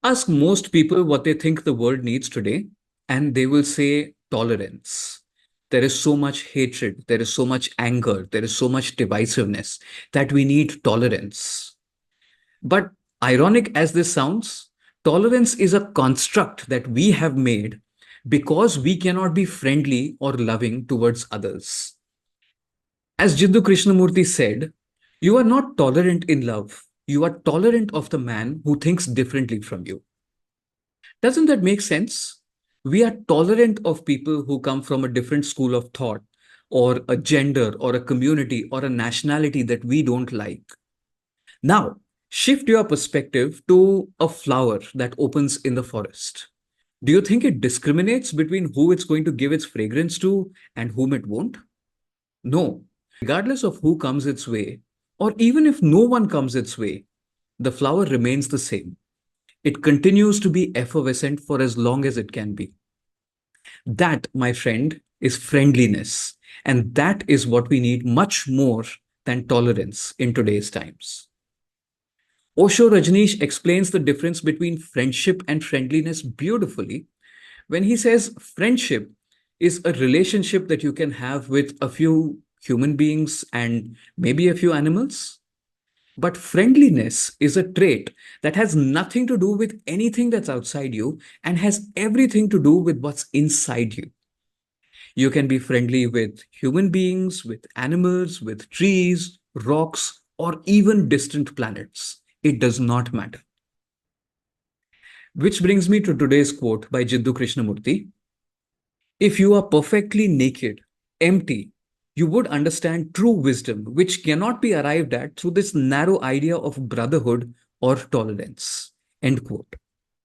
Ask most people what they think the world needs today, and they will say tolerance. There is so much hatred, there is so much anger, there is so much divisiveness that we need tolerance. But ironic as this sounds, tolerance is a construct that we have made because we cannot be friendly or loving towards others. As Jiddu Krishnamurti said, you are not tolerant in love. You are tolerant of the man who thinks differently from you. Doesn't that make sense? We are tolerant of people who come from a different school of thought, or a gender, or a community, or a nationality that we don't like. Now, shift your perspective to a flower that opens in the forest. Do you think it discriminates between who it's going to give its fragrance to and whom it won't? No. Regardless of who comes its way, or even if no one comes its way, the flower remains the same. It continues to be effervescent for as long as it can be. That, my friend, is friendliness. And that is what we need much more than tolerance in today's times. Osho Rajneesh explains the difference between friendship and friendliness beautifully when he says friendship is a relationship that you can have with a few human beings and maybe a few animals. But friendliness is a trait that has nothing to do with anything that's outside you and has everything to do with what's inside you. You can be friendly with human beings, with animals, with trees, rocks, or even distant planets. It does not matter. Which brings me to today's quote by Jiddu Krishnamurti. If you are perfectly naked, empty, you would understand true wisdom, which cannot be arrived at through this narrow idea of brotherhood or tolerance. End quote.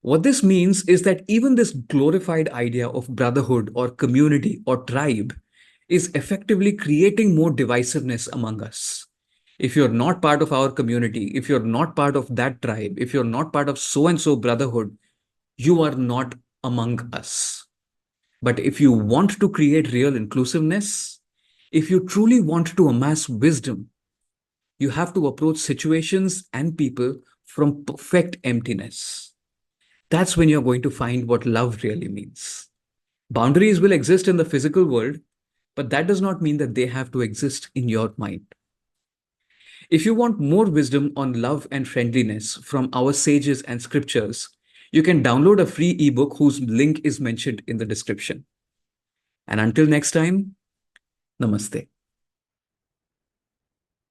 What this means is that even this glorified idea of brotherhood or community or tribe is effectively creating more divisiveness among us. If you're not part of our community, if you're not part of that tribe, if you're not part of so and so brotherhood, you are not among us. But if you want to create real inclusiveness, if you truly want to amass wisdom, you have to approach situations and people from perfect emptiness. That's when you're going to find what love really means. Boundaries will exist in the physical world, but that does not mean that they have to exist in your mind. If you want more wisdom on love and friendliness from our sages and scriptures, you can download a free ebook whose link is mentioned in the description. And until next time, namaste.